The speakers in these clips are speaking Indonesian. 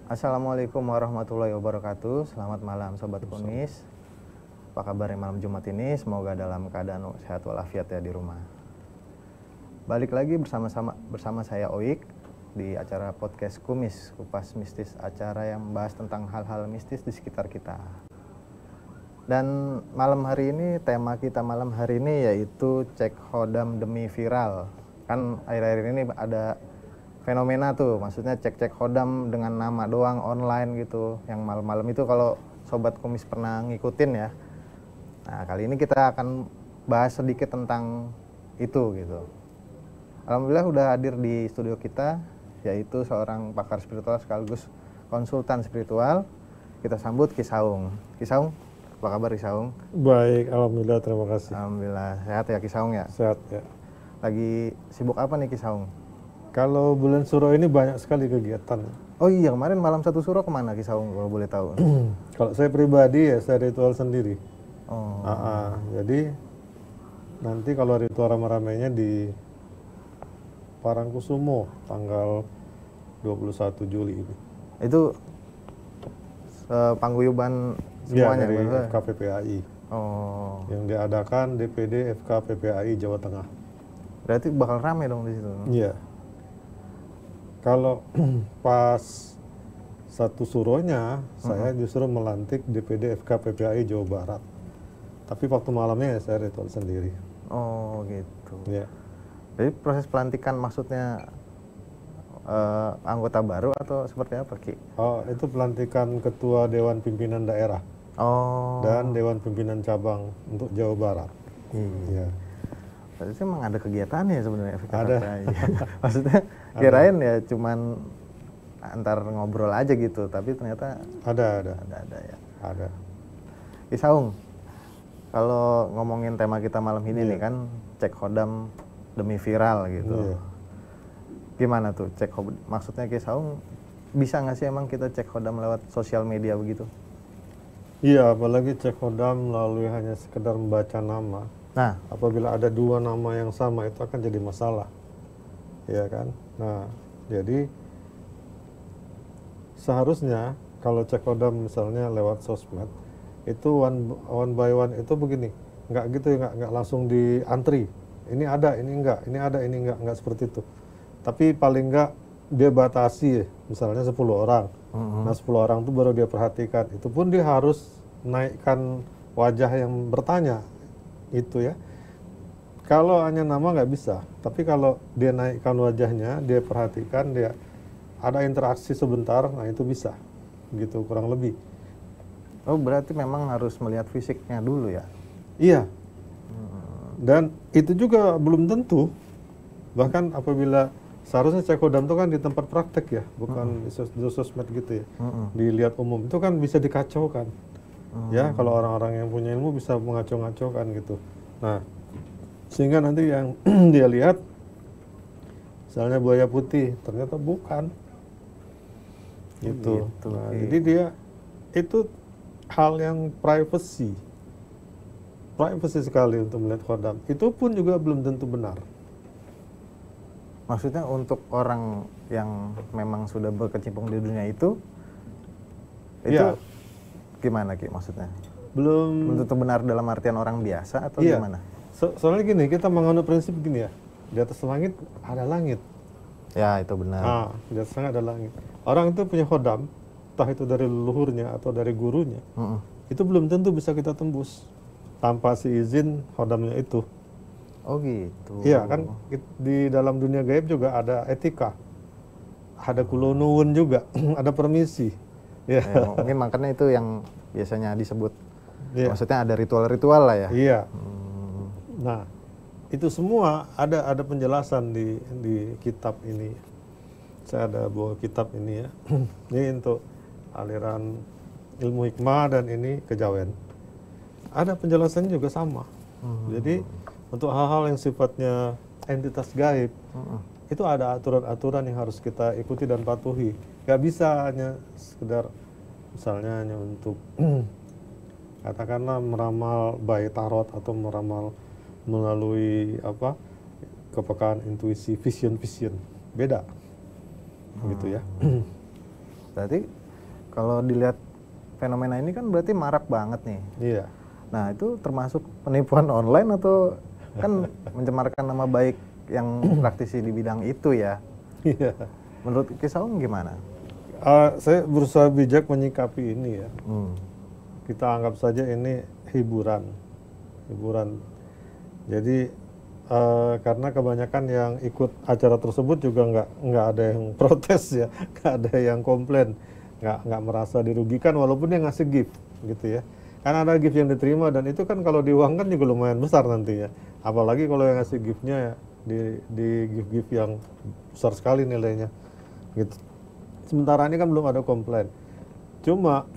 Assalamualaikum warahmatullahi wabarakatuh. Selamat malam Sobat Kumis. Apa kabar malam Jumat ini? Semoga dalam keadaan sehat walafiat ya di rumah. Balik lagi bersama saya Oik di acara podcast Kumis, Kupas Mistis, acara yang membahas tentang hal-hal mistis di sekitar kita. Dan malam hari ini, tema kita malam hari ini yaitu cek hodam demi viral. Kan akhir-akhir ini ada fenomena tuh, maksudnya cek-cek hodam dengan nama doang online gitu, yang malam-malam itu kalau Sobat Kumis pernah ngikutin ya. Nah, kali ini kita akan bahas sedikit tentang itu gitu. Alhamdulillah udah hadir di studio kita, yaitu seorang pakar spiritual sekaligus konsultan spiritual. Kita sambut Ki Saung. Ki Saung, apa kabar Ki Saung? Baik, alhamdulillah, terima kasih. Alhamdulillah, sehat ya Ki Saung ya? Sehat ya. Lagi sibuk apa nih Ki Saung? Kalau bulan Suro ini banyak sekali kegiatan. Oh iya, kemarin malam 1 Suro kemana Ki Saung kalau boleh tahu? Kalau saya pribadi ya saya ritual sendiri. Oh. Jadi nanti kalau ritual rame-ramenya di Parangkusumo tanggal 21 Juli ini. Itu pangguyuban semuanya dari betul? FKPPAI. Oh. Yang diadakan DPD FKPPAI Jawa Tengah. Berarti bakal rame dong di situ. Iya. Kalau pas 1 Suronya, saya justru melantik DPD FKPPAI Jawa Barat. Tapi waktu malamnya ya saya ritual sendiri. Oh gitu. Ya. Jadi proses pelantikan maksudnya anggota baru atau seperti apa Ki? Oh, itu pelantikan Ketua Dewan Pimpinan Daerah dan Dewan Pimpinan Cabang untuk Jawa Barat. Iya. Berarti emang ada kegiatannya sebenarnya FKPPAI. Maksudnya kirain ya cuman antar ngobrol aja gitu, tapi ternyata ada ya. Ada. Ki Saung, kalau ngomongin tema kita malam ini nih kan cek hodam demi viral gitu. Gimana tuh cek hodam? Maksudnya Ki Saung bisa nggak sih emang kita cek hodam lewat sosial media begitu? Iya, apalagi cek hodam melalui hanya sekedar membaca nama. Nah, apabila ada 2 nama yang sama itu akan jadi masalah. Ya kan? Nah, jadi seharusnya kalau cek hodam misalnya lewat sosmed itu one by one itu begini, nggak gitu ya, nggak langsung di antri. Ini ada, ini enggak, ini ada, ini enggak seperti itu. Tapi paling enggak dia batasi, misalnya 10 orang. Nah 10 orang itu baru dia perhatikan. Itu pun dia harus naikkan wajah yang bertanya itu ya. Kalau hanya nama nggak bisa, tapi kalau dia naikkan wajahnya, dia perhatikan, dia ada interaksi sebentar, nah itu bisa, gitu kurang lebih. oh berarti memang harus melihat fisiknya dulu ya? Iya. Dan itu juga belum tentu. Bahkan apabila seharusnya cek hodam itu kan di tempat praktek ya, bukan di sosmed gitu ya. Dilihat umum itu kan bisa dikacaukan. Ya, kalau orang-orang yang punya ilmu bisa mengacau-ngacaukan gitu. Nah, sehingga nanti yang dia lihat misalnya buaya putih, ternyata bukan. Gitu. Nah, jadi dia itu hal yang privacy sekali untuk melihat hodam. Itu pun juga belum tentu benar. Maksudnya untuk orang yang memang sudah berkecimpung di dunia itu gimana Ki maksudnya? Belum tentu benar dalam artian orang biasa atau gimana? Soalnya gini, kita menganut prinsip gini ya, di atas langit ada langit. Ya itu benar. Di atas langit ada langit. Orang itu punya hodam, entah itu dari leluhurnya atau dari gurunya, itu belum tentu bisa kita tembus tanpa si izin hodamnya itu. Oh gitu. Iya kan, di dalam dunia gaib juga ada etika, ada kulonuwun juga, ada permisi. Ya, mungkin makanya itu yang biasanya disebut, maksudnya ada ritual-ritual lah ya. Iya. Nah, itu semua ada penjelasan di kitab ini. Saya ada bawa kitab ini ya. Ini untuk aliran ilmu hikmah dan ini kejawen. Ada penjelasannya juga sama. Jadi untuk hal-hal yang sifatnya entitas gaib, itu ada aturan-aturan yang harus kita ikuti dan patuhi. Gak bisa hanya sekedar misalnya hanya untuk katakanlah meramal by tarot atau meramal melalui kepekaan intuisi, vision beda gitu ya. Berarti Kalau dilihat fenomena ini kan berarti marak banget nih. Iya. Nah, itu termasuk penipuan online atau kan mencemarkan nama baik yang praktisi di bidang itu ya? Iya. Menurut Ki Saung gimana? Saya berusaha bijak menyikapi ini ya. Hmm. Kita anggap saja ini hiburan. Jadi karena kebanyakan yang ikut acara tersebut juga nggak ada yang protes ya, nggak ada yang komplain, nggak merasa dirugikan walaupun dia ngasih gift gitu ya. Karena ada gift yang diterima dan itu kan kalau diuangkan juga lumayan besar nantinya. Apalagi kalau yang ngasih giftnya ya, di gift-gift yang besar sekali nilainya gitu. Sementara ini kan belum ada komplain. Cuma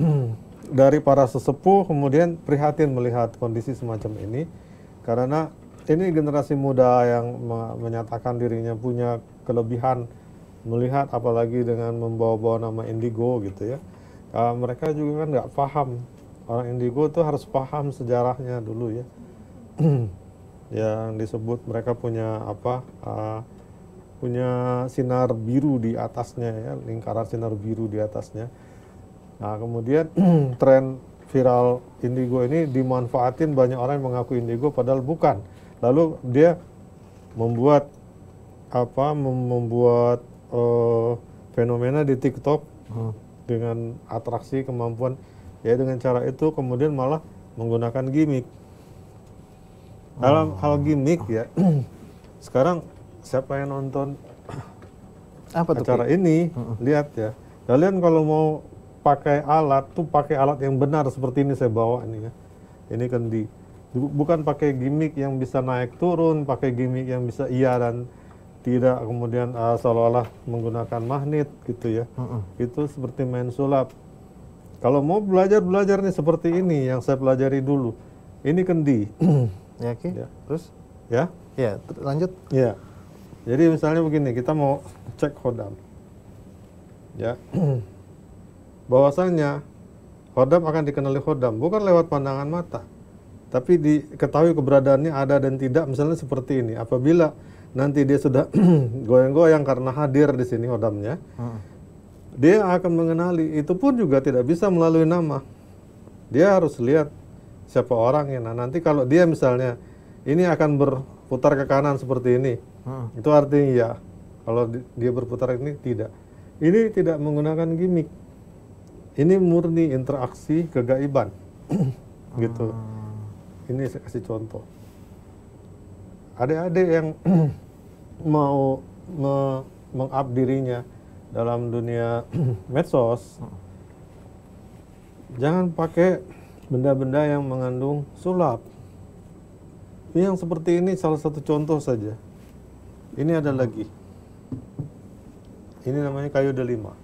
dari para sesepuh kemudian prihatin melihat kondisi semacam ini karena ini generasi muda yang menyatakan dirinya punya kelebihan melihat apalagi dengan membawa-bawa nama indigo gitu ya. Mereka juga kan nggak paham. Orang indigo tuh harus paham sejarahnya dulu ya. Yang disebut mereka punya punya sinar biru di atasnya ya, lingkaran sinar biru di atasnya. Nah kemudian tren viral indigo ini dimanfaatin banyak orang yang mengaku indigo padahal bukan. Lalu dia membuat fenomena di TikTok dengan atraksi kemampuan ya dengan cara itu kemudian malah menggunakan gimmick. Dalam hal gimmick ya, sekarang siapa yang nonton acara ini, lihat ya. Kalian kalau mau pakai alat tuh pakai alat yang benar seperti ini saya bawa ini ya. Ini kendi. Bukan pakai gimmick yang bisa naik turun, pakai gimmick yang bisa iya dan tidak, kemudian seolah-olah menggunakan magnet gitu ya. Itu seperti main sulap. Kalau mau belajar nih seperti ini yang saya pelajari dulu. Ini kendi. Ya, Ki. Ya. Terus? Ya? Ya, lanjut. Ya. Jadi misalnya begini, kita mau cek hodam. Ya. Bahwasanya hodam akan dikenali hodam bukan lewat pandangan mata, tapi diketahui keberadaannya ada dan tidak, misalnya seperti ini. Apabila nanti dia sudah goyang-goyang karena hadir di sini hodamnya, dia akan mengenali. Itu pun juga tidak bisa melalui nama. Dia harus lihat siapa orangnya. Nah nanti kalau dia misalnya ini akan berputar ke kanan seperti ini, itu artinya ya. Kalau dia berputar ini tidak. Ini tidak menggunakan gimmick. Ini murni interaksi kegaiban, gitu. Ini saya kasih contoh. Adik-adik yang mau meng-up dirinya dalam dunia medsos, jangan pakai benda-benda yang mengandung sulap. Ini yang seperti ini salah satu contoh saja. Ini ada lagi. Ini namanya kayu delima.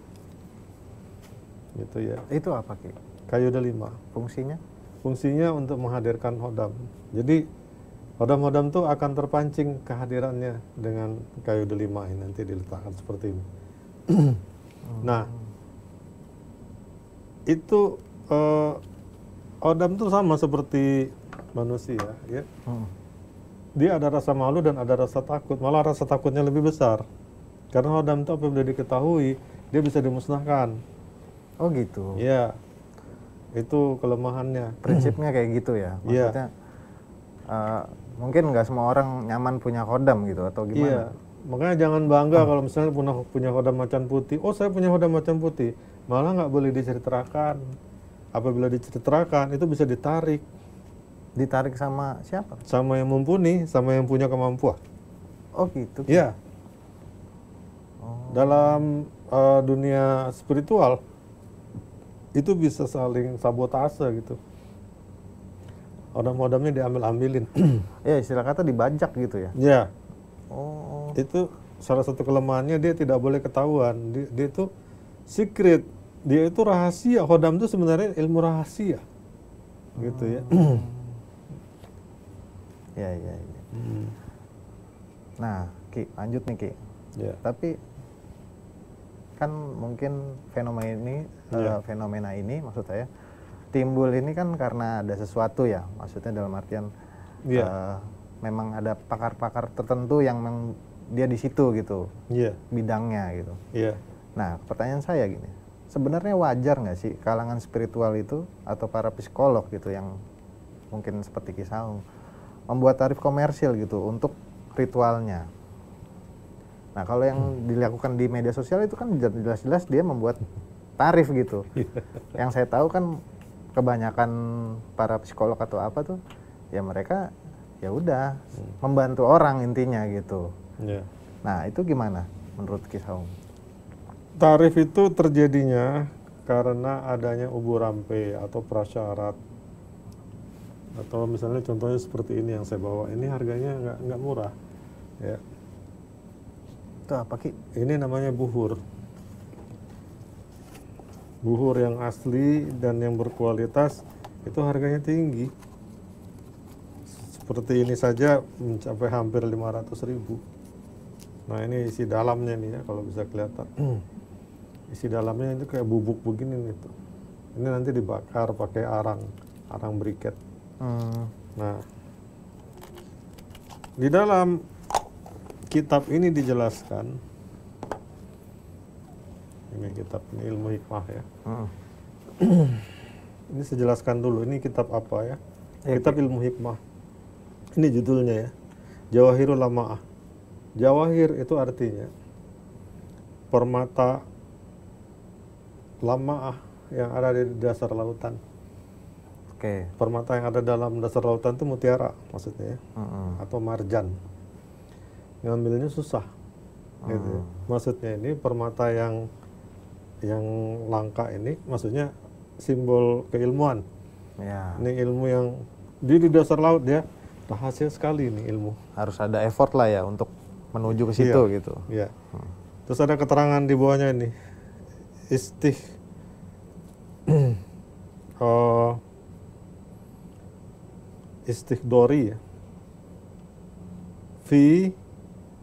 Gitu ya. Itu apa, Ki? Kayu delima. Fungsinya? Fungsinya untuk menghadirkan hodam. Jadi hodam-hodam tuh akan terpancing kehadirannya dengan kayu delima ini nanti diletakkan seperti ini. Nah, itu hodam tuh sama seperti manusia, ya. Dia ada rasa malu dan ada rasa takut. Malah rasa takutnya lebih besar. Karena hodam itu apabila diketahui, dia bisa dimusnahkan. Oh gitu. Ya, itu kelemahannya. Prinsipnya kayak gitu ya. Maksudnya mungkin nggak semua orang nyaman punya hodam gitu atau gimana? Iya, makanya jangan bangga kalau misalnya punya hodam macan putih. Oh saya punya hodam macan putih. Malah nggak boleh diceritakan. Apabila diceritakan itu bisa ditarik. Ditarik sama siapa? Sama yang mumpuni, sama yang punya kemampuan. Oh gitu. Iya. Dalam dunia spiritual itu bisa saling sabotase gitu. Hodam-hodamnya diambil-ambilin. Ya istilah kata dibajak gitu ya? Ya. Oh. Itu salah satu kelemahannya, dia tidak boleh ketahuan. Dia itu secret. Dia itu rahasia. Hodam itu sebenarnya ilmu rahasia. Gitu ya. Ya. Nah, Ki, lanjut nih Ki. Ya. Tapi kan mungkin fenomena ini maksud saya timbul ini kan karena ada sesuatu ya, maksudnya dalam artian memang ada pakar-pakar tertentu yang dia di situ gitu, bidangnya gitu. Iya. Nah pertanyaan saya gini, sebenarnya wajar nggak sih kalangan spiritual itu atau para psikolog gitu yang mungkin seperti Ki Saung membuat tarif komersil gitu untuk ritualnya. Nah kalau yang dilakukan di media sosial itu kan jelas-jelas dia membuat tarif gitu. Yang saya tahu kan kebanyakan para psikolog atau apa tuh ya mereka ya udah membantu orang intinya gitu. Nah itu gimana menurut Ki Saung? Tarif itu terjadinya karena adanya ubu rampe atau prasyarat. Atau misalnya contohnya seperti ini yang saya bawa, ini harganya nggak murah, ya. Itu apa Ki? Ini namanya buhur. Buhur yang asli dan yang berkualitas itu harganya tinggi. Seperti ini saja mencapai hampir 500.000. Nah ini isi dalamnya nih ya, kalau bisa kelihatan. Isi dalamnya itu kayak bubuk begini nih tuh. Ini nanti dibakar pakai arang briket. Nah, di dalam kitab ini dijelaskan, ini kitab ini ilmu hikmah ya. Ini saya jelaskan dulu, ini kitab apa ya? Kitab ilmu hikmah. Ini judulnya ya, Jawahirul Lama'ah. Jawahir itu artinya permata lama'ah yang ada di dasar lautan. Permata yang ada dalam dasar lautan itu mutiara maksudnya ya, atau marjan. Ngambilnya susah. Gitu. Maksudnya ini permata yang langka ini, maksudnya simbol keilmuan. Ini ilmu yang di dasar laut ya, rahasia sekali ini ilmu. Harus ada effort lah ya untuk menuju ke situ gitu. Iya. Terus ada keterangan di bawahnya ini, istighdori ya. Fi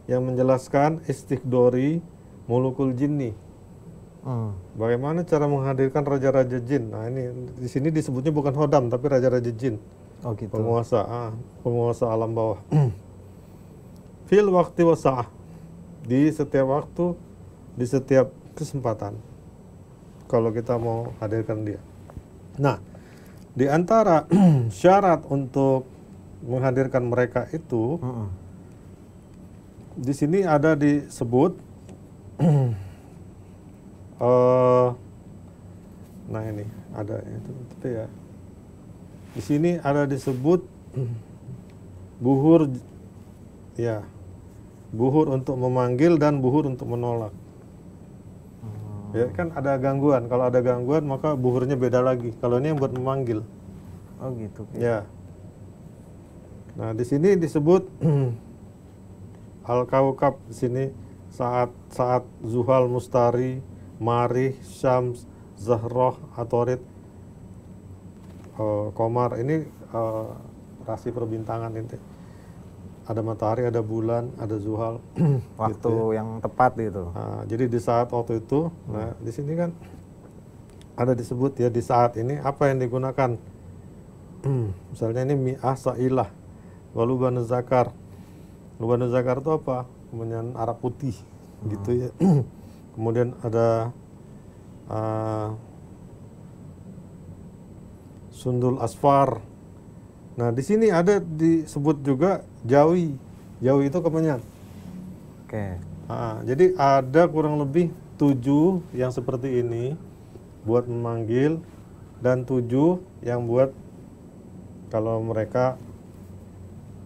yang menjelaskan istighdori mulukul jinni. Bagaimana cara menghadirkan raja-raja jin? Nah ini di sini disebutnya bukan hodam tapi raja-raja jin. Oh gitu. Penguasa alam bawah. Fil waktu wasa'ah, di setiap waktu, di setiap kesempatan. Kalau kita mau hadirkan dia. Nah, di antara syarat untuk menghadirkan mereka itu, di sini ada disebut, nah ini ada itu ya. Di sini ada disebut buhur, ya, buhur untuk memanggil dan buhur untuk menolak. Ya kan ada gangguan. Kalau ada gangguan maka buhurnya beda lagi. Kalau ini yang buat memanggil. Oh gitu. Ya. Nah di sini disebut al-kaukab di sini saat Zuhal, Mustari, Marih, Syams, Zahroh, Atorid, Komar. Ini rasi perbintangan ini. Ada matahari, ada bulan, ada Zuhal. Waktu gitu ya. yang tepat gitu. Nah, jadi di saat waktu itu, nah di sini kan ada disebut ya di saat ini apa yang digunakan. Misalnya ini mi'ah sa'ilah, walubanu zakar. Lubanu zakar itu apa? Kemudian Arab putih, gitu ya. Kemudian ada sundul asfar. Nah di sini ada disebut juga jawi. Jawi itu kemenyan. Jadi ada kurang lebih 7 yang seperti ini buat memanggil dan 7 yang buat kalau mereka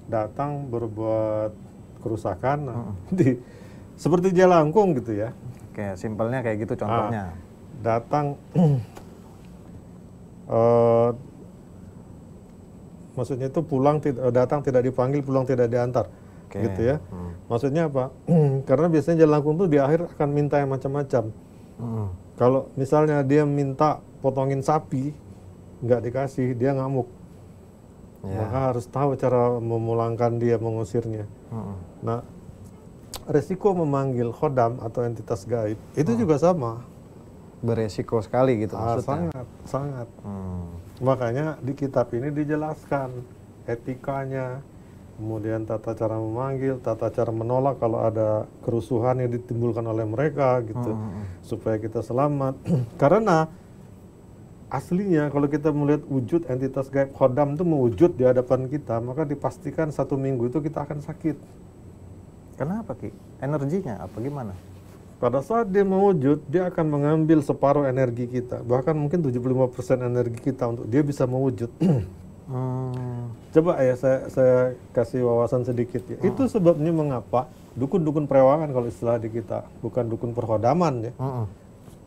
datang berbuat kerusakan. Seperti jalangkung gitu ya. Simpelnya kayak gitu contohnya. Datang maksudnya itu datang tidak dipanggil, pulang tidak diantar. Gitu ya. Maksudnya apa? Karena biasanya jalangkung tuh di akhir akan minta yang macam-macam. Kalau misalnya dia minta potongin sapi, nggak dikasih, dia ngamuk. Maka harus tahu cara memulangkan dia, mengusirnya. Nah, resiko memanggil khodam atau entitas gaib itu juga sama. Beresiko sekali gitu maksudnya. Sangat. Makanya di kitab ini dijelaskan etikanya, kemudian tata cara memanggil, tata cara menolak kalau ada kerusuhan yang ditimbulkan oleh mereka gitu, supaya kita selamat. Karena aslinya kalau kita melihat wujud entitas gaib khodam itu mewujud di hadapan kita, maka dipastikan 1 minggu itu kita akan sakit. Kenapa Ki? Energinya apa gimana? Pada saat dia mewujud, dia akan mengambil separuh energi kita, bahkan mungkin 75% energi kita untuk dia bisa mewujud. Coba ya saya kasih wawasan sedikit ya. Itu sebabnya mengapa dukun-dukun perewangan kalau istilah di kita, bukan dukun perhodaman ya.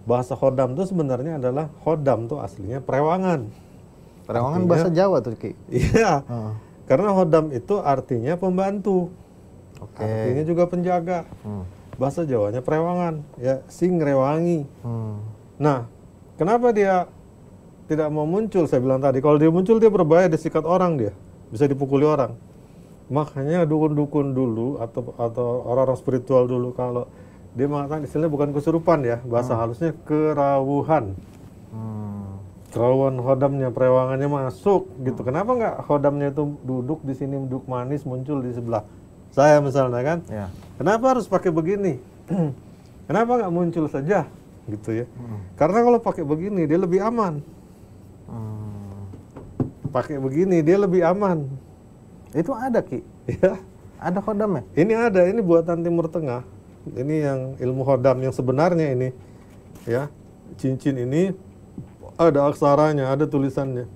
Bahasa khodam itu sebenarnya adalah khodam tuh aslinya perewangan. Perewangan Artinya, bahasa Jawa tuh Ki. Iya. Karena khodam itu artinya pembantu. Artinya juga penjaga. Bahasa Jawanya perewangan, ya sing rewangi. Nah, kenapa dia tidak mau muncul? Saya bilang tadi, kalau dia muncul dia berbahaya, disikat orang dia, bisa dipukuli orang. Makanya dukun-dukun dulu atau orang-orang spiritual dulu kalau dia mengatakan istilahnya bukan kesurupan ya, bahasa halusnya kerawuhan. Kerawuhan khodamnya, perewangannya masuk gitu. Kenapa nggak khodamnya itu duduk di sini, duduk manis, muncul di sebelah saya misalnya kan? Ya. Kenapa harus pakai begini? Kenapa nggak muncul saja gitu ya? Karena kalau pakai begini dia lebih aman. Pakai begini dia lebih aman. Itu ada Ki? Ya. Ada khodamnya? Ini ada, ini buatan Timur Tengah. Ini yang ilmu khodam yang sebenarnya ini, ya cincin ini ada aksaranya, ada tulisannya,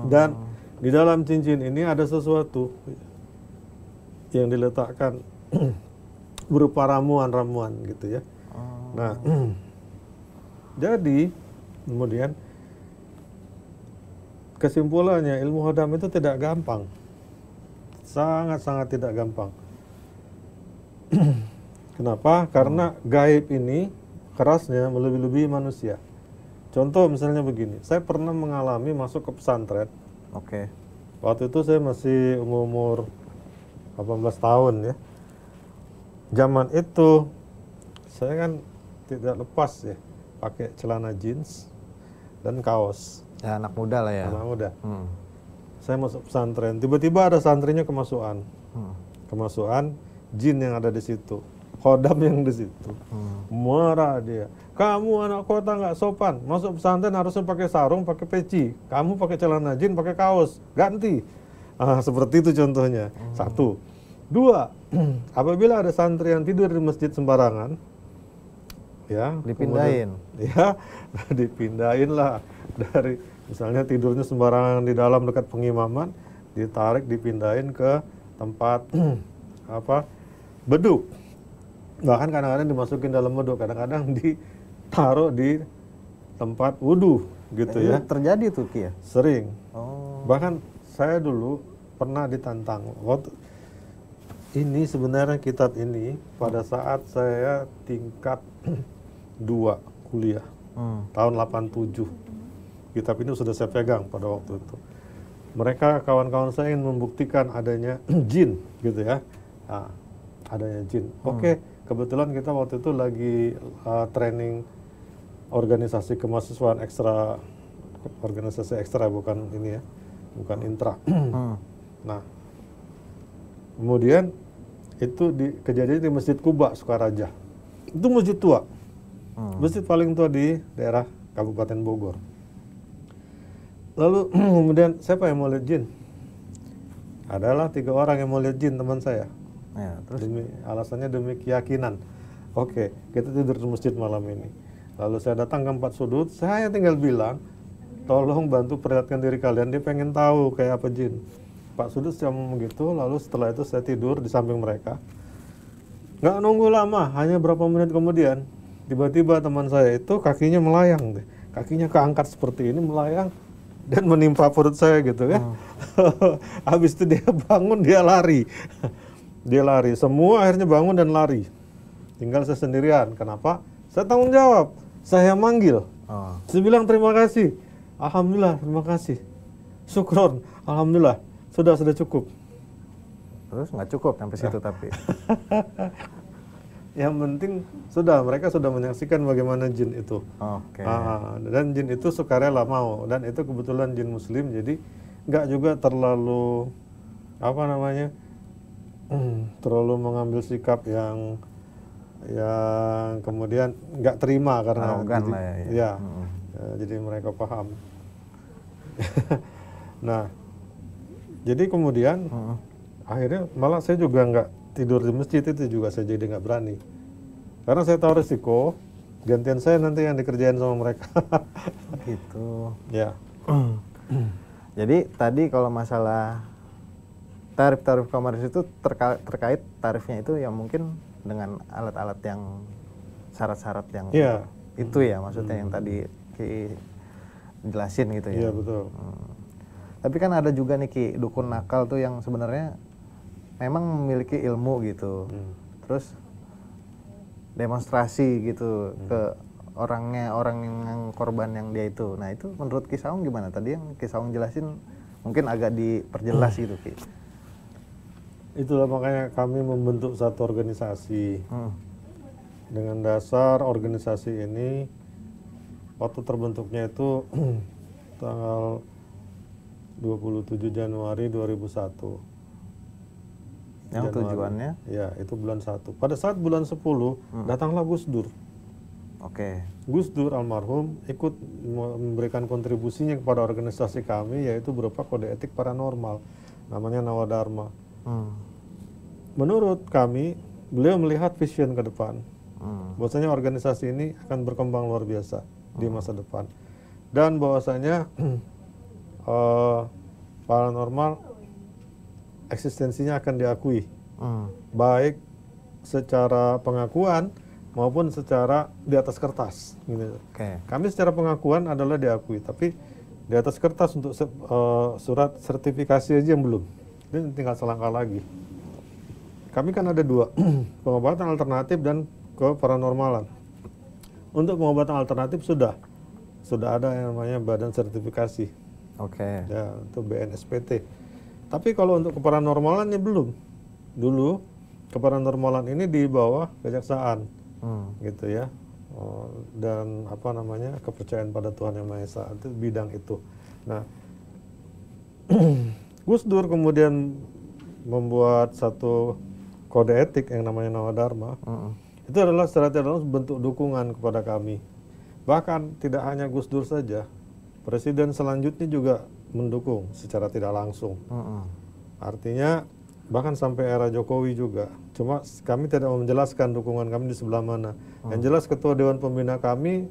dan di dalam cincin ini ada sesuatu yang diletakkan berupa ramuan-ramuan gitu ya. Nah, jadi kemudian kesimpulannya ilmu khodam itu tidak gampang, sangat-sangat tidak gampang. Kenapa? Karena gaib ini kerasnya melebihi manusia. Contoh misalnya begini, saya pernah mengalami masuk ke pesantren. Oke. Waktu itu saya masih umur 18 tahun ya. Zaman itu saya kan tidak lepas ya, pakai celana jeans dan kaos. Ya anak muda lah ya. Anak muda. Saya masuk pesantren, tiba-tiba ada santrinya kemasukan. Kemasukan jin yang ada di situ. Khodam yang di situ, marah dia. Kamu anak kota nggak sopan, masuk pesantren harusnya pakai sarung, pakai peci. Kamu pakai celana jin, pakai kaos, ganti. Seperti itu contohnya. 1, 2. Apabila ada santri yang tidur di masjid sembarangan, ya dipindahin. Ya, dipindahin lah dari misalnya tidurnya sembarangan di dalam dekat pengimaman, ditarik dipindahin ke tempat beduk. Bahkan kadang-kadang dimasukin dalam beduk, kadang-kadang ditaruh di tempat wudhu gitu ya. Terjadi tuh Ki ya? Sering. Bahkan saya dulu pernah ditantang. Ini sebenarnya kitab ini pada saat saya tingkat 2 kuliah tahun 87. Kitab ini sudah saya pegang pada waktu itu. Mereka kawan-kawan saya ingin membuktikan adanya jin gitu ya. Adanya jin. Oke. Kebetulan kita waktu itu lagi training organisasi kemahasiswaan ekstra, organisasi ekstra bukan ini ya, bukan intra. Nah, kemudian itu kejadian di Masjid Kuba Sukaraja. Itu masjid tua, masjid paling tua di daerah Kabupaten Bogor. Lalu kemudian siapa yang mau lihat jin? Adalah 3 orang yang mau lihat jin, teman saya. Ya, terus alasannya demi keyakinan. Oke, kita tidur di masjid malam ini. Lalu saya datang ke 4 sudut, saya tinggal bilang, tolong bantu perlihatkan diri kalian, dia pengen tahu kayak apa jin. Pak sudut saya ngomong begitu, lalu setelah itu saya tidur di samping mereka. Nggak nunggu lama, hanya berapa menit kemudian, tiba-tiba teman saya itu kakinya melayang deh. Kakinya keangkat seperti ini, melayang dan menimpa perut saya gitu ya. Habis itu dia bangun, dia lari. Dia lari, semua akhirnya bangun dan lari. Tinggal saya sendirian. Kenapa? Saya tanggung jawab. Saya manggil. Saya bilang terima kasih. Alhamdulillah, terima kasih. Syukron, alhamdulillah. Sudah cukup. Terus nggak cukup sampai situ tapi. Yang penting mereka sudah menyaksikan bagaimana jin itu. Oke. Dan jin itu sukarela mau. Dan itu kebetulan jin muslim, jadi nggak juga terlalu apa namanya, terlalu mengambil sikap yang kemudian nggak terima karena Arogan jadi, lah ya. ya, jadi mereka paham. Nah, jadi kemudian akhirnya malah saya juga nggak tidur di masjid, itu juga saya jadi nggak berani karena saya tahu risiko gantian saya nanti yang dikerjain sama mereka. Gitu. Ya. Jadi tadi kalau masalah tarif komersil itu terkait tarifnya itu yang mungkin dengan alat-alat yang syarat-syarat yang Iya. itu ya maksudnya yang tadi Ki jelasin gitu ya. Iya, betul. Tapi kan ada juga nih Ki dukun nakal tuh yang sebenarnya memang memiliki ilmu gitu. Terus demonstrasi gitu ke orang yang korban yang dia itu. Nah, itu menurut Ki Saung gimana? Tadi yang Ki Saung jelasin mungkin agak diperjelas gitu Ki. Itulah makanya kami membentuk satu organisasi. Dengan dasar organisasi ini, waktu terbentuknya itu tanggal 27 Januari 2001. Yang tujuannya? Ya, itu bulan 1. Pada saat bulan 10, datanglah Gus Dur. Oke. Gus Dur almarhum ikut memberikan kontribusinya kepada organisasi kami, yaitu berupa kode etik paranormal, namanya Nawadharma. Menurut kami, beliau melihat vision ke depan. Bahwasanya organisasi ini akan berkembang luar biasa di masa depan. Dan bahwasanya paranormal eksistensinya akan diakui. Baik secara pengakuan maupun secara di atas kertas. Gitu. Kami secara pengakuan adalah diakui, tapi di atas kertas untuk surat sertifikasi aja yang belum. Ini tinggal selangkah lagi. Kami kan ada dua, pengobatan alternatif dan keparanormalan. Untuk pengobatan alternatif sudah ada yang namanya badan sertifikasi. Ya, itu BNSPT. Tapi kalau untuk keparanormalannya belum. Dulu keparanormalan ini di bawah kejaksaan, gitu ya. Dan apa namanya, kepercayaan pada Tuhan Yang Maha Esa, itu bidang itu. Nah, Gus Dur kemudian membuat satu kode etik yang namanya Nawadharma. Itu adalah secara tidak langsung bentuk dukungan kepada kami. Bahkan tidak hanya Gus Dur saja, presiden selanjutnya juga mendukung secara tidak langsung. Artinya bahkan sampai era Jokowi juga. Cuma kami tidak mau menjelaskan dukungan kami di sebelah mana. Yang jelas ketua Dewan Pembina kami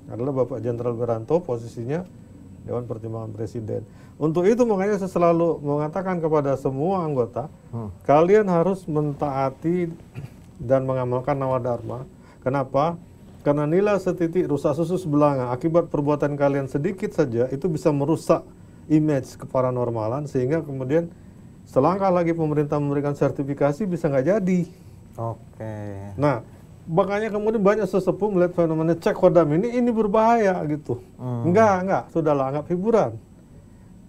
adalah Bapak Jenderal Wiranto, posisinya Dewan Pertimbangan Presiden. Untuk itu makanya saya selalu mengatakan kepada semua anggota, kalian harus mentaati dan mengamalkan Nawadharma. Kenapa? Karena nilai setitik rusak susu sebelanga akibat perbuatan kalian sedikit saja itu bisa merusak image keparanormalan, sehingga kemudian selangkah lagi pemerintah memberikan sertifikasi bisa nggak jadi. Nah, makanya kemudian banyak sesepuh melihat fenomena cek kodam ini berbahaya gitu. Enggak, sudahlah, anggap hiburan.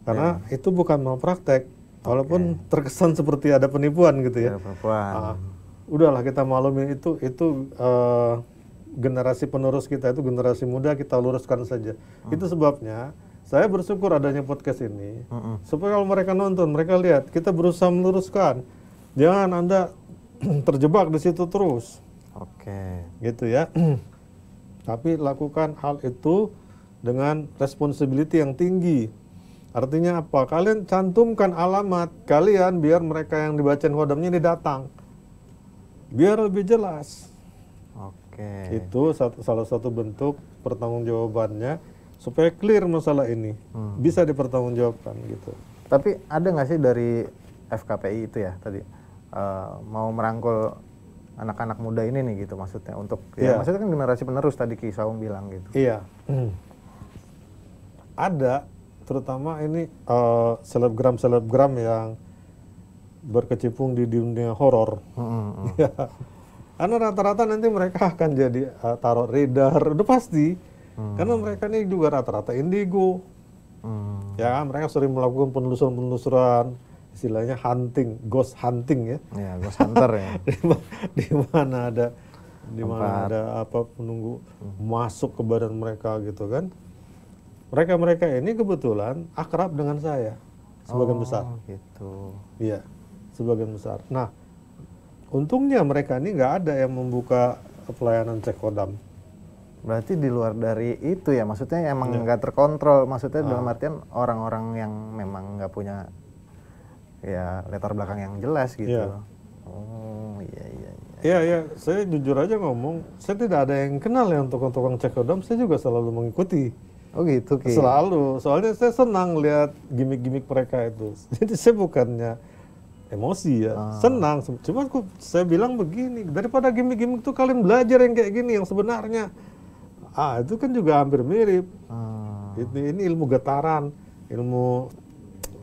Karena itu bukan malpraktek, walaupun terkesan seperti ada penipuan gitu ya. Udahlah, kita maklumin itu generasi penerus kita, itu generasi muda, kita luruskan saja. Itu sebabnya saya bersyukur adanya podcast ini, supaya kalau mereka nonton, mereka lihat kita berusaha meluruskan. Jangan Anda terjebak di situ terus. Gitu ya. Tapi lakukan hal itu dengan responsibility yang tinggi. Artinya apa? Kalian cantumkan alamat kalian biar mereka yang dibacain kodamnya ini datang. Biar lebih jelas. Itu salah satu bentuk pertanggungjawabannya supaya clear masalah ini. Bisa dipertanggungjawabkan gitu. Tapi ada nggak sih dari FKPI itu ya tadi mau merangkul anak-anak muda ini nih gitu maksudnya untuk ya maksudnya kan generasi penerus tadi Ki Saung bilang gitu. Iya. Ada, terutama ini selebgram yang berkecimpung di dunia horor. Ya. Karena rata-rata nanti mereka akan jadi tarot reader, udah pasti. Karena mereka ini juga rata-rata indigo. Ya, mereka sering melakukan penelusuran, istilahnya hunting, ghost hunting ya. Ya, ghost hunter ya. Di mana ada apa penunggu masuk ke badan mereka gitu kan. Mereka ini kebetulan akrab dengan saya. sebagian besar. Gitu. Iya, sebagian besar. Nah, untungnya mereka ini nggak ada yang membuka pelayanan cek kodam. Berarti di luar dari itu ya, maksudnya emang nggak terkontrol, maksudnya dalam artian orang-orang yang memang nggak punya ya latar belakang yang jelas gitu. Iya. Oh iya iya. Iya, saya jujur aja ngomong, saya tidak ada yang kenal ya untuk tukang cek kodam, saya juga selalu mengikuti. Oh gitu Ki. Selalu, soalnya saya senang lihat gimmick-gimmick mereka itu. Jadi saya bukannya emosi ya, senang. Cuma saya bilang begini, daripada gimmick-gimmick itu kalian belajar yang kayak gini, yang sebenarnya. Itu kan juga hampir mirip. Ini ilmu getaran, ilmu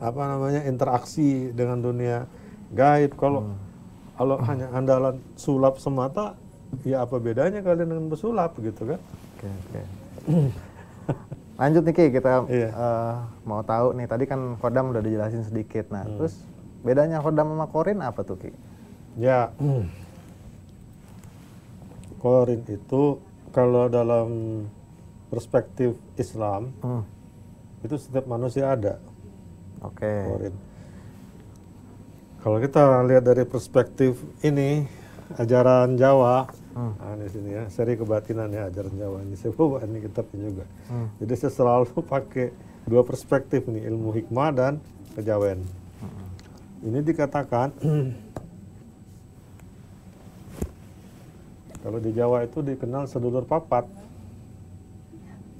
apa namanya interaksi dengan dunia gaib. Kalau hanya andalan sulap semata, ya apa bedanya kalian dengan pesulap gitu kan? Oke. Lanjut nih Ki, kita Iya. mau tahu nih, tadi kan kodam udah dijelasin sedikit. Nah, terus bedanya kodam sama korin apa tuh Ki? Ya, korin itu kalau dalam perspektif Islam itu setiap manusia ada Oke. korin. Kalau kita lihat dari perspektif ini ajaran Jawa, nah di sini ya seri kebatinan ya ajaran Jawa ini saya bawa ini kitabnya juga. Jadi saya selalu pakai dua perspektif nih, ilmu hikmah dan kejawen. Ini dikatakan kalau di Jawa itu dikenal sedulur papat.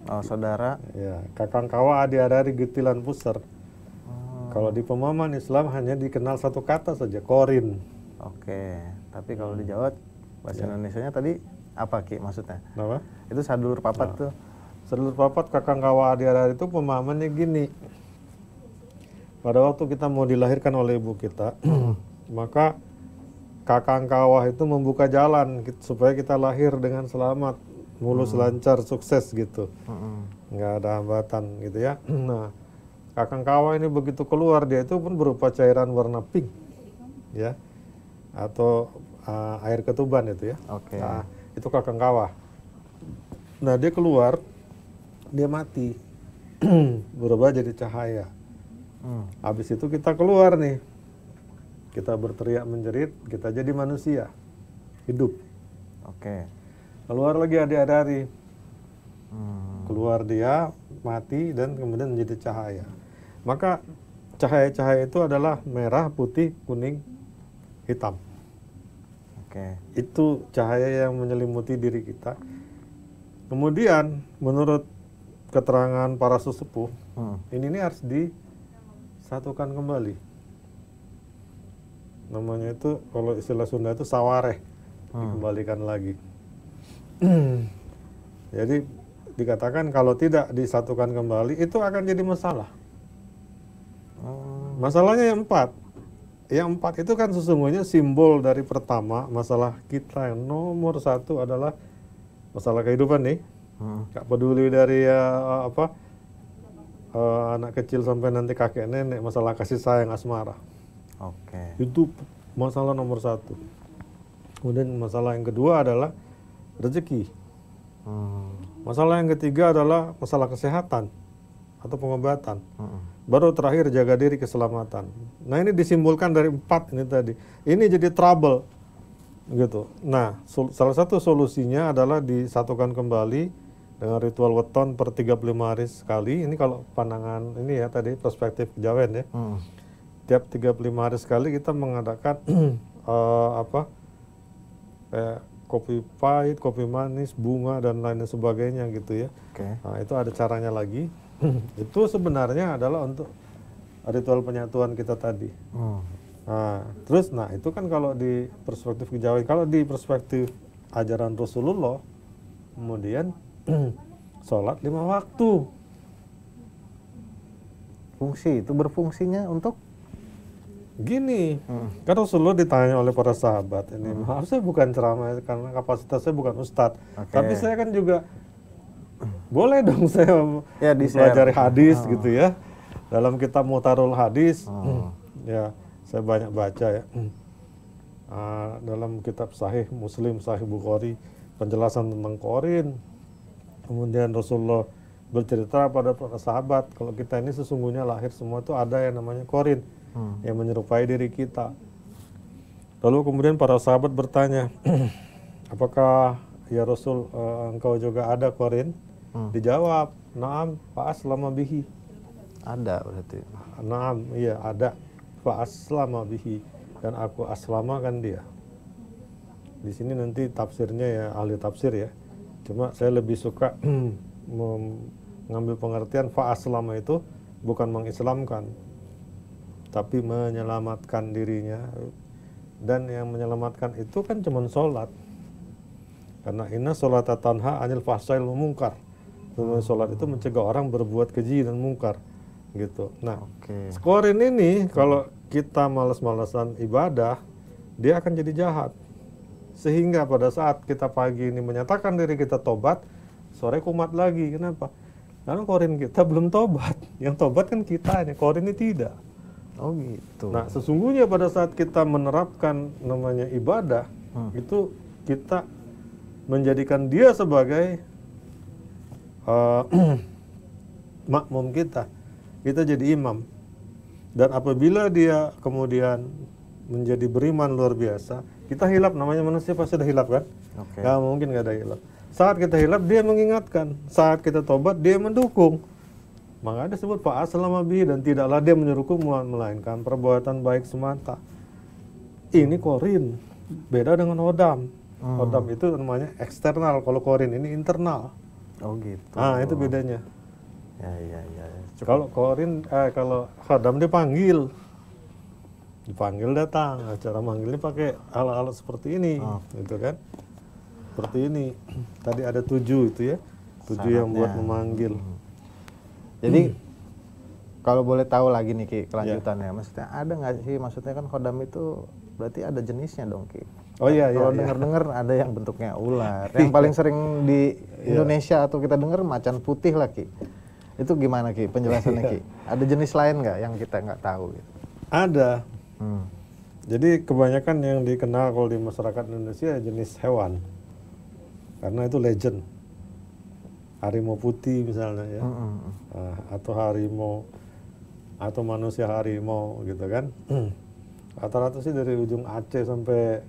Oh saudara. Ya, kakang kawa adi-adari getilan puser. Kalau di pemahaman Islam hanya dikenal satu kata saja, korin. Oke. Tapi kalau di Jawa bahasa Indonesianya tadi apa Ki maksudnya? Kenapa? Itu sadulur papat tuh. Sedulur papat kakang kawa adi-adari itu pemahamannya gini. Pada waktu kita mau dilahirkan oleh ibu kita, maka kakang kawah itu membuka jalan supaya kita lahir dengan selamat, mulus lancar, sukses gitu. Nggak ada hambatan gitu ya. Nah, kakang kawah ini begitu keluar, dia itu pun berupa cairan warna pink, ya, atau air ketuban itu ya. Oke. Nah, itu kakang kawah. Nah, dia keluar, dia mati, berubah jadi cahaya. Habis itu kita keluar nih, kita berteriak menjerit, kita jadi manusia, hidup. Oke. Keluar lagi adik-adari, keluar dia, mati, dan kemudian menjadi cahaya. Maka cahaya-cahaya itu adalah merah, putih, kuning, hitam. Oke. Itu cahaya yang menyelimuti diri kita. Kemudian menurut keterangan para sesepuh, ini harus disatukan kembali. Namanya itu kalau istilah Sunda itu sawareh, dikembalikan lagi. Jadi dikatakan kalau tidak disatukan kembali itu akan jadi masalah. Masalahnya yang empat. Yang empat itu kan sesungguhnya simbol dari pertama, masalah kita yang nomor satu adalah masalah kehidupan nih. Gak peduli dari anak kecil sampai nanti kakek nenek, masalah kasih sayang asmara. Oke. Itu masalah nomor satu. Kemudian masalah yang kedua adalah rezeki. Masalah yang ketiga adalah masalah kesehatan atau pengobatan. Baru terakhir jaga diri keselamatan. Nah ini disimbolkan dari empat ini tadi. Ini jadi trouble gitu. Nah salah satu solusinya adalah disatukan kembali dengan ritual weton per 35 hari sekali. Ini kalau pandangan ini ya tadi perspektif kejawen ya. Tiap 35 hari sekali kita mengadakan kayak kopi pahit, kopi manis, bunga dan lain sebagainya gitu ya. Oke. Nah, itu ada caranya lagi. Itu sebenarnya adalah untuk ritual penyatuan kita tadi. Nah, terus itu kan kalau di perspektif kejawen, kalau di perspektif ajaran Rasulullah, kemudian sholat 5 waktu. Fungsi itu berfungsinya untuk Gini, kan Rasulullah ditanya oleh para sahabat ini, maaf saya bukan ceramah karena kapasitas saya bukan ustadz, tapi saya kan juga boleh dong saya mempelajari hadis gitu ya. Dalam kitab Mutarul Hadis, ya saya banyak baca ya. Dalam kitab Sahih Muslim, Sahih Bukhari, penjelasan tentang korin. Kemudian Rasulullah bercerita pada para sahabat kalau kita ini sesungguhnya lahir semua itu ada yang namanya korin yang menyerupai diri kita. Lalu kemudian para sahabat bertanya, apakah ya Rasul engkau juga ada korin? Dijawab, naam fa aslama bihi. Ada berarti. Naam, iya ada. Fa aslama bihi, dan aku aslamakan dia. Di sini nanti tafsirnya ya ahli tafsir ya. Cuma saya lebih suka mengambil pengertian fa aslama itu bukan mengislamkan, tapi menyelamatkan dirinya. Dan yang menyelamatkan itu kan cuma sholat. Karena inna sholata tanha anil fahsyail munkar. Sholat itu mencegah orang berbuat keji dan mungkar gitu. Nah, korin ini kalau kita malas-malasan ibadah, dia akan jadi jahat. Sehingga pada saat kita pagi ini menyatakan diri kita tobat, sore kumat lagi. Kenapa? Karena korin kita belum tobat. Yang tobat kan kita, korin ini tidak. Oh gitu. Nah, sesungguhnya pada saat kita menerapkan namanya ibadah, itu kita menjadikan dia sebagai makmum kita jadi imam. Dan apabila dia kemudian menjadi beriman luar biasa, kita hilap, namanya manusia pasti ada hilap kan? Nggak mungkin nggak ada hilap. Saat kita hilap dia mengingatkan, saat kita tobat dia mendukung. Maka disebut fa aslama bihi, dan tidaklah dia menyuruhku melainkan perbuatan baik semata. Ini korin, beda dengan hodam. Hodam itu namanya eksternal, kalau korin ini internal. Oh gitu. Nah, itu bedanya. Ya. Kalau korin, kalau hodam dipanggil datang. Cara manggilnya pakai alat-alat seperti ini, gitu kan? Seperti ini. Tadi ada 7 itu ya, 7 yang buat memanggil. Jadi kalau boleh tahu lagi nih Ki, kelanjutannya, maksudnya ada nggak sih? Maksudnya kan hodam itu berarti ada jenisnya dong Ki. Oh iya. Kalau dengar-dengar ada yang bentuknya ular. Yang paling sering di Indonesia atau kita dengar macan putih lah Ki. Itu gimana Ki penjelasannya Ki? Ada jenis lain nggak yang kita nggak tahu? Gitu? Ada. Jadi kebanyakan yang dikenal kalau di masyarakat Indonesia jenis hewan. Karena itu legend. Harimau putih misalnya ya. Atau harimau, atau manusia harimau gitu kan. Rata-rata sih dari ujung Aceh sampai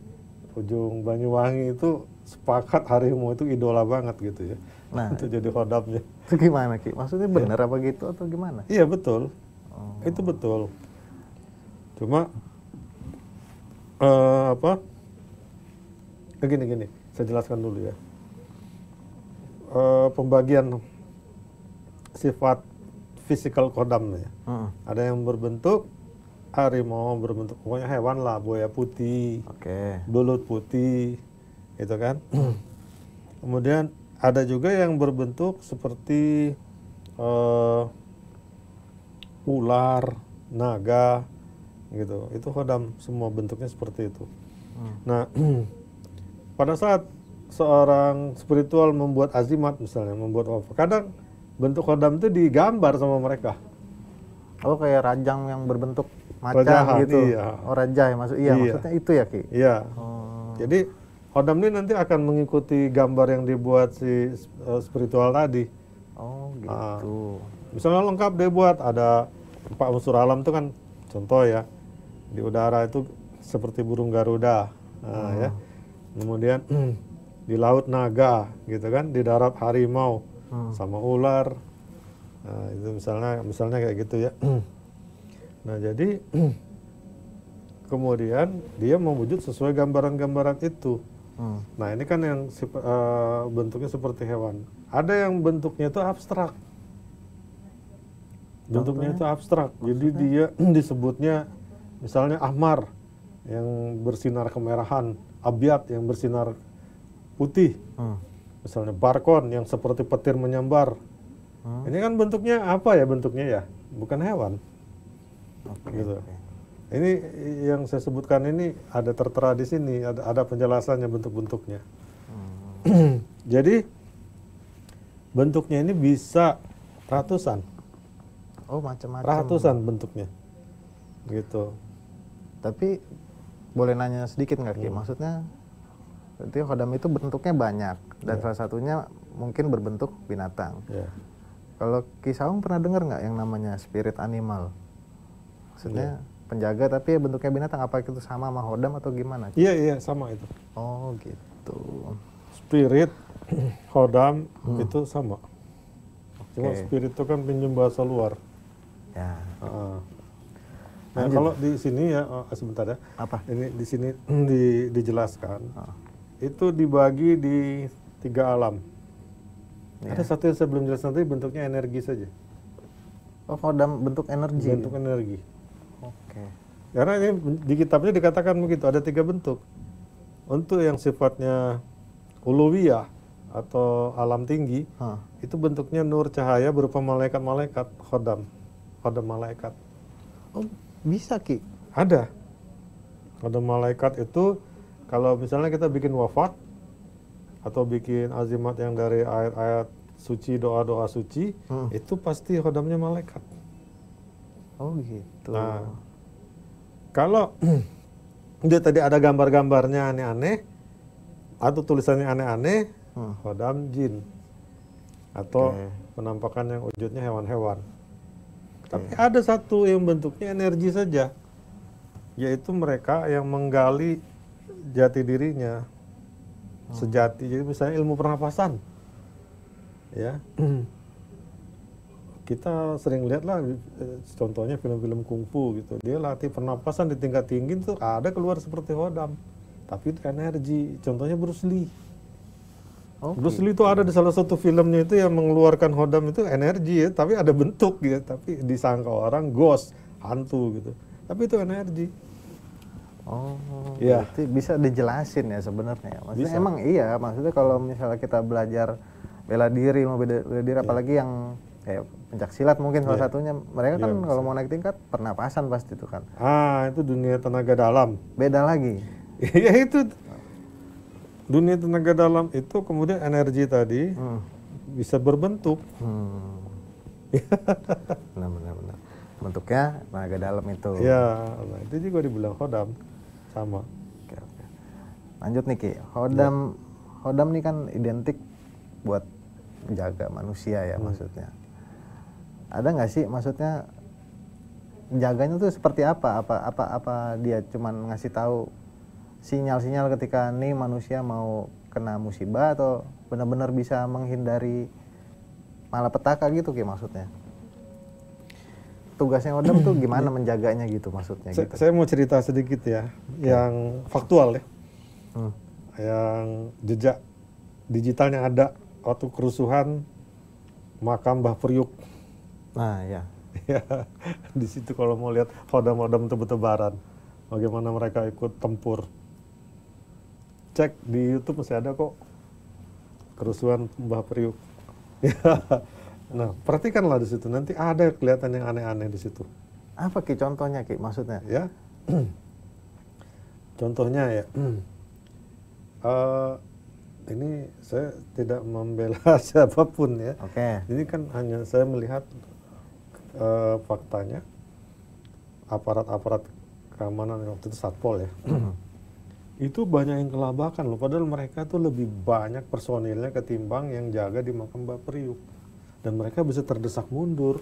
ujung Banyuwangi itu sepakat harimau itu idola banget gitu ya. Nah, itu jadi hodamnya. Itu gimana Ki? Maksudnya benar apa gitu atau gimana? Iya betul. Itu betul. Cuma gini, saya jelaskan dulu ya. Pembagian sifat fisikal kodam ya. Ada yang berbentuk harimau, berbentuk pokoknya hewan lah, buaya putih, belut putih, itu kan. Kemudian ada juga yang berbentuk seperti ular, naga, gitu. Itu kodam, semua bentuknya seperti itu. Nah, pada saat seorang spiritual membuat azimat misalnya, membuat apa, kadang bentuk kodam itu digambar sama mereka. Oh, kayak rajang yang berbentuk macan Rajahan, gitu. Iya. Oh, rajah ya maksudnya itu ya Ki. Iya. Jadi kodam ini nanti akan mengikuti gambar yang dibuat si spiritual tadi. Oh gitu. Misalnya lengkap dia buat, ada 4 unsur alam itu kan contoh ya. Di udara itu seperti burung Garuda, ya. Kemudian di laut naga, gitu kan. Di darat harimau, sama ular. Nah, itu misalnya kayak gitu ya. Nah, jadi kemudian dia mewujud sesuai gambaran-gambaran itu. Nah, ini kan yang bentuknya seperti hewan. Ada yang bentuknya itu abstrak. Bentuknya itu abstrak. Jadi dia disebutnya misalnya ahmar yang bersinar kemerahan, abyad yang bersinar putih. Misalnya barkon yang seperti petir menyambar. Ini kan bentuknya apa ya bentuknya ya? Bukan hewan. Gitu. Ini yang saya sebutkan ini ada tertera di sini, ada penjelasannya bentuk-bentuknya. Jadi bentuknya ini bisa ratusan. Oh, macam-macam. Ratusan bentuknya. Gitu. Tapi boleh nanya sedikit nggak Ki? Maksudnya berarti kodam itu bentuknya banyak dan salah satunya mungkin berbentuk binatang. Kalau Ki Saung pernah dengar nggak yang namanya spirit animal? Maksudnya penjaga tapi bentuknya binatang, apa itu sama Hodam atau gimana? Iya, sama itu. Oh gitu. Spirit, Hodam itu sama. Cuma Oke. spirit itu kan pinjam bahasa luar. Ya. Nah, kalau di sini ya, sebentar ya. Apa? Ini di sini dijelaskan. Oh. Itu dibagi di 3 alam. Ya. Ada satu yang saya belum jelaskan tadi, bentuknya energi saja. Oh, Hodam bentuk energi. Bentuk energi. Oke. Karena ini di kitabnya dikatakan begitu, ada 3 bentuk. Untuk yang sifatnya uluwiyah atau alam tinggi, itu bentuknya nur cahaya berupa malaikat-malaikat, Hodam malaikat. Oh, bisa Ki? Ada. Hodam malaikat itu kalau misalnya kita bikin wafat atau bikin azimat yang dari ayat-ayat suci, doa-doa suci, itu pasti Hodamnya malaikat. Oh gitu. Nah, kalau dia tadi ada gambar-gambarnya aneh-aneh atau tulisannya aneh-aneh, Hodam jin atau penampakan yang wujudnya hewan-hewan. Tapi ada satu yang bentuknya energi saja, yaitu mereka yang menggali jati dirinya sejati. Jadi misalnya ilmu pernapasan, ya. Kita sering lihat lah, contohnya film-film kungfu gitu. Dia latih pernapasan di tingkat tinggi itu ada keluar seperti Hodam, tapi itu energi. Contohnya Bruce Lee. Bruce Lee itu ada di salah satu filmnya itu yang mengeluarkan Hodam itu energi ya, tapi ada bentuk gitu, tapi disangka orang ghost, hantu gitu. Tapi itu energi. Oh, ya. Berarti bisa dijelasin ya sebenarnya. Maksudnya Bisa. emang iya, maksudnya kalau misalnya kita belajar bela diri, apalagi yang kayak pencak silat mungkin salah satunya, mereka kan kalau mau naik tingkat pernapasan pasti itu kan. Itu dunia tenaga dalam. Beda lagi. Ya itu dunia tenaga dalam itu kemudian energi tadi bisa berbentuk. Benar. Bentuknya tenaga dalam itu. Ya, nah itu juga dibilang Hodam sama. Oke. Lanjut nih Ki, Hodam nih kan identik buat menjaga manusia ya maksudnya. Ada nggak sih maksudnya jaganya tuh seperti apa? Apa dia cuman ngasih tahu sinyal-sinyal ketika nih manusia mau kena musibah, atau benar-benar bisa menghindari malapetaka gitu Ki maksudnya? Tugasnya Hodam tuh gimana menjaganya gitu maksudnya? Gitu. Saya mau cerita sedikit ya, yang faktual ya, yang jejak digitalnya ada waktu kerusuhan makam Mbah Priuk. Nah ya. Ya, di situ kalau mau lihat Hodam-Hodam tebet-tebaran, bagaimana mereka ikut tempur. Cek di YouTube masih ada kok, kerusuhan Mbah Priuk. Nah, perhatikanlah di situ, nanti ada kelihatan yang aneh-aneh di situ. Apa Ki contohnya Ki maksudnya? Ya, contohnya ya, ini saya tidak membela siapapun ya. Oke. Ini kan hanya saya melihat faktanya, aparat-aparat keamanan waktu itu Satpol ya, itu banyak yang kelabakan loh, padahal mereka tuh lebih banyak personilnya ketimbang yang jaga di makam Mbah Priuk, dan mereka bisa terdesak mundur.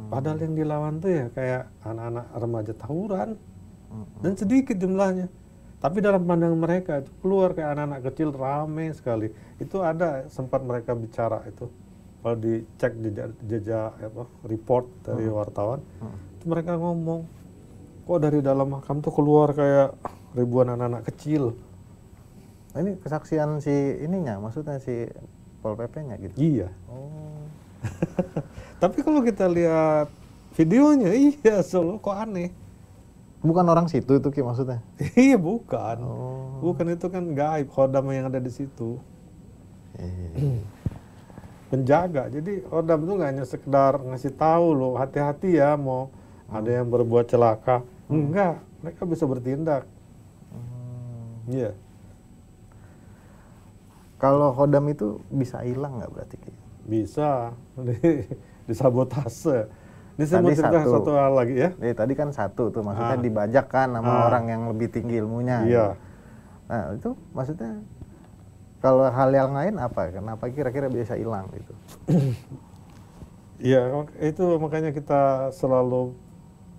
Padahal yang dilawan tuh ya kayak anak-anak remaja tawuran, dan sedikit jumlahnya, tapi dalam pandangan mereka itu keluar kayak anak-anak kecil, rame sekali. Itu ada sempat mereka bicara itu, kalau dicek jejak report dari wartawan, itu mereka ngomong, kok dari dalam makam tuh keluar kayak ribuan anak-anak kecil. Ini kesaksian si ininya, maksudnya si Pol PP-nya gitu? Iya. Oh. Tapi kalau kita lihat videonya, iya Solo kok aneh. Bukan orang situ itu Ki maksudnya? Iya bukan. Oh. Bukan, itu kan gaib, Hodam yang ada di situ. Penjaga. Jadi Hodam itu nggak hanya sekedar ngasih tahu loh, hati-hati ya mau ada yang berbuat celaka. Enggak, mereka bisa bertindak. Iya. Kalau Hodam itu bisa hilang nggak berarti Ki? Bisa. Disabotase. Ini saya mau Tadi cerita satu. satu hal lagi ya. Tadi kan satu tuh, maksudnya dibajak kan sama orang yang lebih tinggi ilmunya. Iya. Nah itu maksudnya kalau hal yang lain apa? Kenapa kira-kira bisa hilang gitu? Iya, itu makanya kita selalu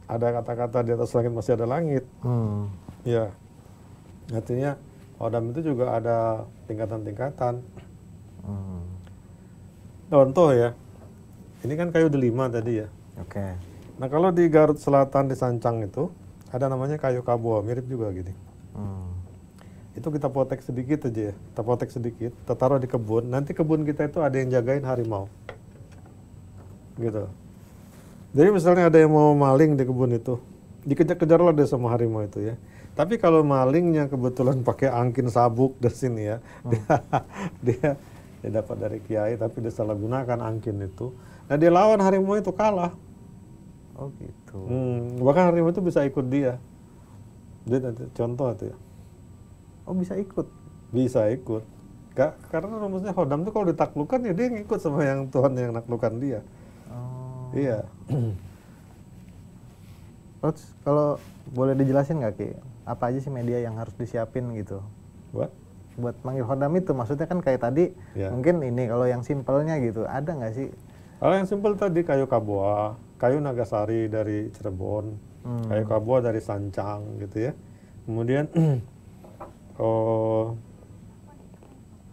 ada kata-kata di atas langit masih ada langit. Ya, artinya hodam itu juga ada tingkatan-tingkatan. Contoh ya, ini kan kayu delima tadi ya. Oke. Nah kalau di Garut Selatan di Sancang itu ada namanya kayu kabua, mirip juga gini. Itu kita potek sedikit aja ya, kita potek sedikit, kita taruh di kebun. Nanti kebun kita itu ada yang jagain harimau, gitu. Jadi misalnya ada yang mau maling di kebun itu, dikejar-kejar lah deh sama harimau itu ya. Tapi kalau malingnya kebetulan pakai angkin sabuk dari sini ya, dia dapat dari kiai tapi dia salah gunakan angkin itu. Nah dia lawan harimau itu kalah. Oh gitu. Bahkan harimau itu bisa ikut dia. Dia contoh itu ya. Oh bisa ikut? Bisa ikut. Karena rumusnya hodam itu kalau ditaklukkan ya dia ngikut sama yang Tuhan yang naklukkan dia. Oh. Iya. Terus kalau boleh dijelasin nggak Ki, apa aja sih media yang harus disiapin gitu? Buat manggil hodam itu, maksudnya kan kayak tadi, Ya. mungkin ini kalau yang simpelnya gitu, ada nggak sih? Kalau yang simpel tadi kayu kabua, kayu nagasari dari Cirebon, kayu kabua dari Sancang gitu ya. Kemudian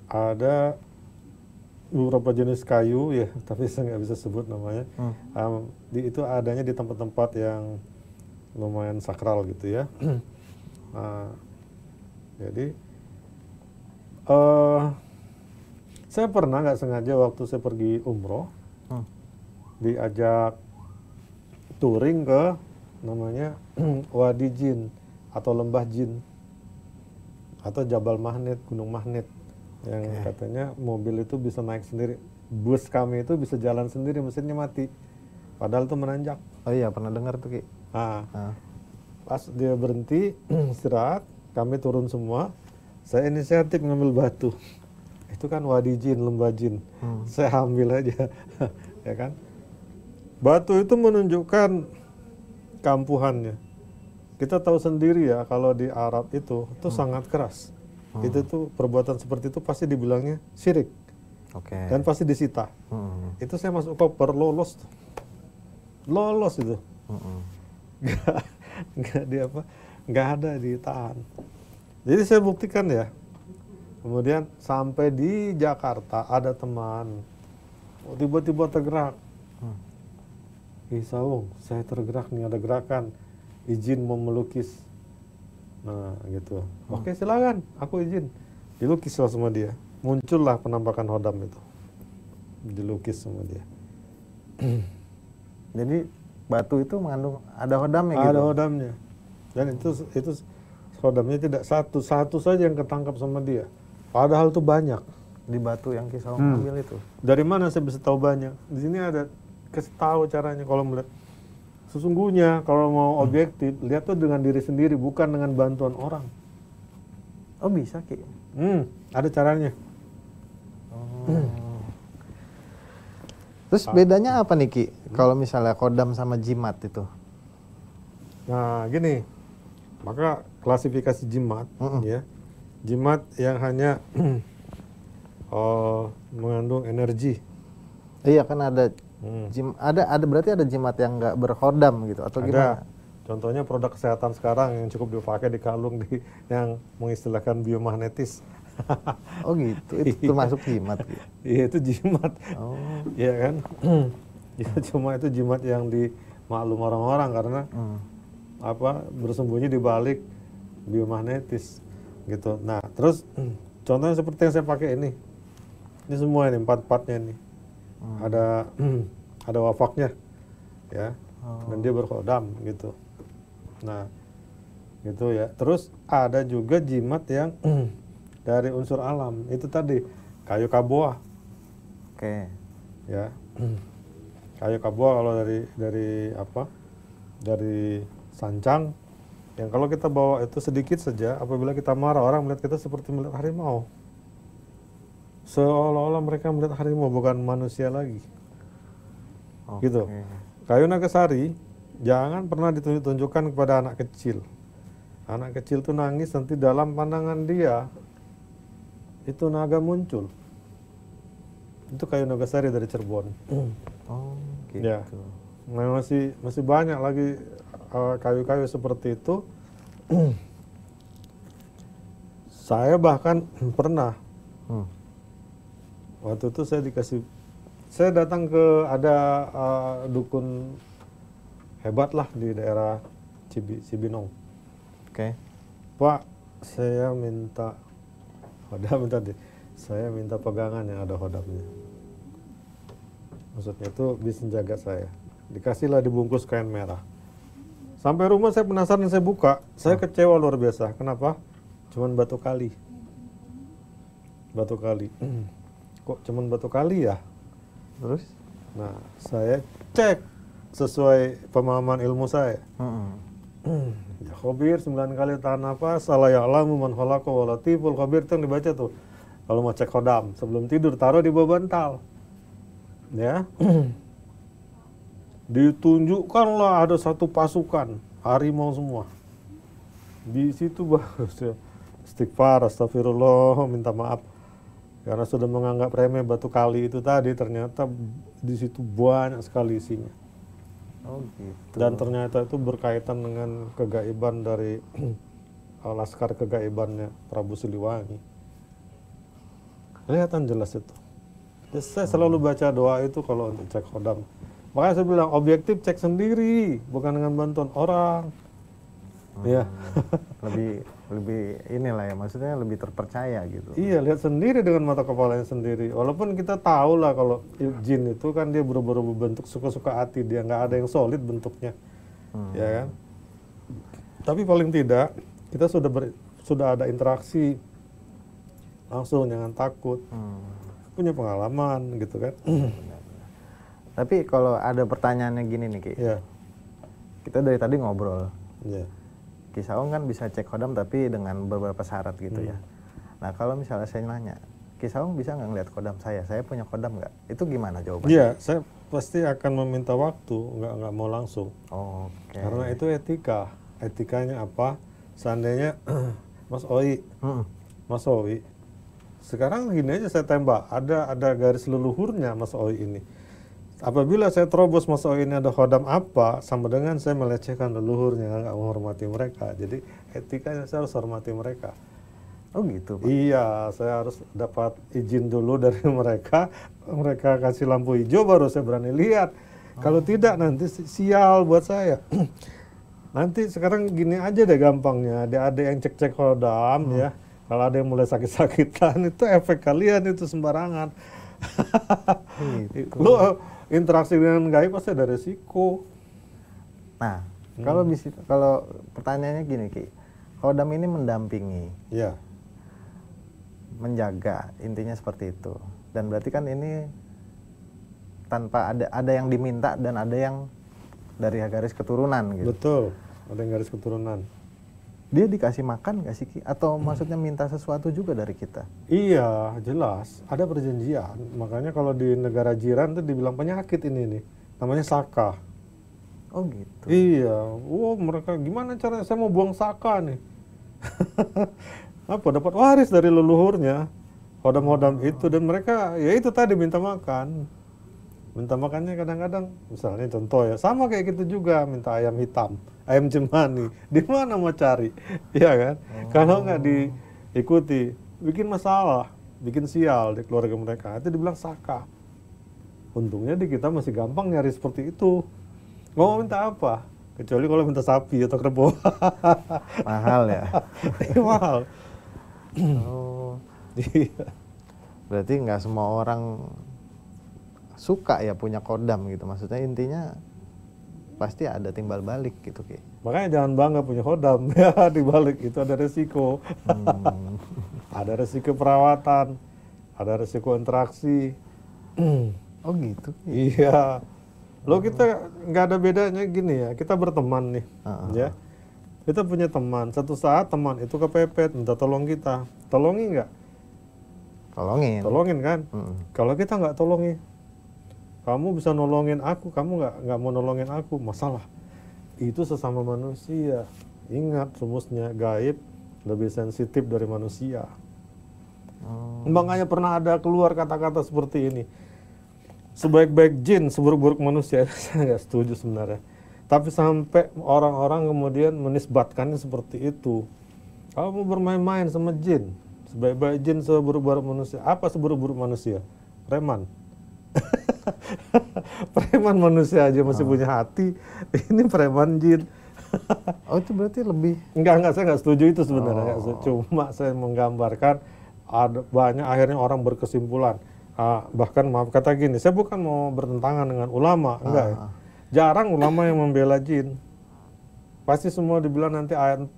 ada beberapa jenis kayu ya, tapi saya nggak bisa sebut namanya. Itu adanya di tempat-tempat yang lumayan sakral gitu ya. Jadi saya pernah nggak sengaja waktu saya pergi umroh diajak touring ke namanya Wadi Jin atau Lembah Jin atau Jabal Magnet, Gunung Magnet yang katanya mobil itu bisa naik sendiri, bus kami itu bisa jalan sendiri, mesinnya mati, padahal itu menanjak. Oh iya pernah dengar tuh Ki. Pas dia berhenti istirahat, kami turun semua, saya inisiatif ngambil batu. Itu kan Wadi Jin, Lembah Jin, saya ambil aja, ya kan. Batu itu menunjukkan kampuhannya. Kita tahu sendiri ya kalau di Arab itu sangat keras. Itu tuh perbuatan seperti itu pasti dibilangnya syirik. Dan pasti disita. Itu saya masuk koper lolos. Lolos itu. Nggak ada ditahan. Jadi saya buktikan ya. Kemudian sampai di Jakarta ada teman tiba-tiba tergerak. Saung, saya tergerak nih, ada gerakan, izin mau melukis. Nah gitu. Oke silakan, aku izin. Dilukis lah sama dia. Muncullah penampakan hodam itu. Dilukis sama dia. Jadi batu itu mengandung ada hodamnya gitu? Ada hodamnya. Dan itu hodamnya tidak satu saja yang ketangkap sama dia. Padahal itu banyak. Di batu yang Ki Saung ambil itu? Dari mana saya bisa tahu banyak? Di sini ada kasih tahu caranya kalau melihat. Sesungguhnya kalau mau objektif, lihat tuh dengan diri sendiri, bukan dengan bantuan orang. Oh bisa Ki? Ada caranya. Terus bedanya apa nih Ki? Kalau misalnya kodam sama jimat itu? Nah gini, maka klasifikasi jimat, ya, jimat yang hanya mengandung energi. Iya kan ada ada berarti ada jimat yang nggak berhodam gitu atau gimana? Contohnya produk kesehatan sekarang yang cukup dipakai di kalung yang mengistilahkan biomagnetis. Oh gitu, itu termasuk jimat gitu? Iya itu jimat. Iya kan? Ya, cuma itu jimat yang dimaklum orang-orang karena bersembunyi di balik biomagnetis gitu. Nah terus contohnya seperti yang saya pakai ini semua ini 4-4-nya nih. Ada wafaknya ya, dan dia berhodam gitu. Nah gitu ya. Terus ada juga jimat yang dari unsur alam, itu tadi kayu kabua. Ya, kayu kabua kalau dari Sancang, yang kalau kita bawa itu sedikit saja, apabila kita marah orang melihat kita seperti melihat harimau. Seolah-olah mereka melihat harimau, bukan manusia lagi. Gitu. Kayu nagasari jangan pernah ditunjukkan kepada anak kecil. Anak kecil tuh nangis, nanti dalam pandangan dia itu naga muncul. Itu kayu nagasari dari Cirebon. gitu. Ya. Nah, masih banyak lagi kayu-kayu seperti itu. Saya bahkan pernah waktu itu saya datang ke ada dukun hebat lah di daerah Cibinong. Oke. Pak, saya minta pegangan yang ada hodamnya. Maksudnya itu bisa jaga saya. Dikasihlah dibungkus kain merah. Sampai rumah saya penasaran, saya buka, saya kecewa luar biasa. Kenapa? Cuman batu kali. Batu kali. Kok cuman batu kali ya? Terus? Nah, saya cek sesuai pemahaman ilmu saya. Ya khabir 9 kali tahan nafas, ala ya'lamu man khalaqa wa latiful khabir, itu yang dibaca tuh. Kalau mau cek hodam, sebelum tidur taruh di bawah bantal. Ya. Ditunjukkanlah ada satu pasukan harimau semua. Di situ baru istighfar, astagfirullah, minta maaf karena sudah menganggap remeh batu kali itu tadi. Ternyata di situ banyak sekali isinya. Oh gitu. Dan ternyata itu berkaitan dengan kegaiban dari laskar kegaibannya Prabu Siliwangi. Kelihatan jelas itu. Jadi saya selalu baca doa itu kalau untuk cek hodam. Makanya saya bilang objektif cek sendiri, bukan dengan bantuan orang. Iya. Lebih inilah ya, maksudnya lebih terpercaya gitu. Iya, lihat sendiri dengan mata kepalanya sendiri. Walaupun kita tahu lah kalau jin itu kan dia berubah-ubah bentuk suka-suka hati, dia nggak ada yang solid bentuknya, ya kan? Tapi paling tidak kita sudah ada interaksi langsung, jangan takut, punya pengalaman gitu kan. Tapi kalau ada pertanyaannya gini nih Ki, Ya, kita dari tadi ngobrol, ya. Ki Saung kan bisa cek hodam tapi dengan beberapa syarat gitu ya. Nah kalau misalnya saya nanya, Ki Saung bisa nggak ngeliat kodam saya punya kodam nggak? Itu gimana jawabannya? Iya, saya pasti akan meminta waktu, nggak mau langsung. Oke. Karena itu etika. Etikanya apa? Seandainya Mas Oi, Mas Oi, sekarang gini aja saya tembak, ada garis leluhurnya Mas Oi ini. Apabila saya terobos Mas Oi ini ada hodam apa, sama dengan saya melecehkan leluhurnya, nggak menghormati mereka. Jadi etikanya saya harus hormati mereka. Oh gitu Pak? Iya, saya harus dapat izin dulu dari mereka. Mereka kasih lampu hijau baru saya berani lihat. Kalau tidak nanti sial buat saya. Nanti sekarang gini aja deh gampangnya. Ada yang cek-cek hodam ya. Kalau ada yang mulai sakit-sakitan itu efek kalian itu sembarangan. Gitu. Lu interaksi dengan gaib pasti ada resiko. Nah, kalau pertanyaannya gini Ki, kodam ini mendampingi, Ya, menjaga, intinya seperti itu. Dan berarti kan ini tanpa ada yang diminta dan ada yang dari garis keturunan gitu. betul. Ada yang garis keturunan. Dia dikasih makan nggak sih Ki? Atau maksudnya minta sesuatu juga dari kita? Iya, jelas. Ada perjanjian. Makanya kalau di negara jiran tuh dibilang penyakit ini nih. Namanya saka. Oh gitu. Iya. Wow, mereka gimana caranya? Saya mau buang saka nih. Apa? Dapat waris dari leluhurnya. Hodam-hodam itu. Dan mereka, ya itu tadi minta makan. Minta makannya kadang-kadang, misalnya contoh ya, sama kayak gitu juga, minta ayam hitam, ayam cemani. Di mana mau cari? Iya kan? Kalau nggak diikuti, bikin masalah, bikin sial di keluarga mereka. Itu dibilang saka. Untungnya di kita masih gampang nyari seperti itu. Mau minta apa? Kecuali kalau minta sapi atau kerbau. Mahal ya? Mahal. Oh, Iya. berarti nggak semua orang suka ya punya kodam gitu. Maksudnya intinya pasti ada timbal balik gitu Ki. Makanya jangan bangga punya hodam. Ya, di balik itu ada resiko. Ada resiko perawatan, ada resiko interaksi. Oh gitu. Iya. Lo kita nggak ada bedanya gini ya, kita berteman nih, ya. Kita punya teman, satu saat teman itu kepepet, minta tolong kita. Tolongi nggak? Tolongin. Tolongin kan? Kalau kita nggak tolongi, kamu bisa nolongin aku, kamu nggak mau nolongin aku, masalah. Itu sesama manusia. Ingat, rumusnya gaib lebih sensitif dari manusia. Makanya pernah ada keluar kata-kata seperti ini. sebaik-baik jin, seburuk-buruk manusia. Saya nggak setuju sebenarnya. Tapi sampai orang-orang kemudian menisbatkannya seperti itu. Kalau mau bermain-main sama jin, sebaik-baik jin, seburuk-buruk manusia. Apa seburuk-buruk manusia? Preman. Preman manusia aja masih punya hati. Ini preman jin. Oh itu berarti lebih... Enggak, saya nggak setuju itu sebenarnya. Cuma saya menggambarkan ada banyak akhirnya orang berkesimpulan. Bahkan maaf kata gini, saya bukan mau bertentangan dengan ulama, enggak ya. Jarang ulama yang membela jin. Pasti semua dibilang nanti ayat 4.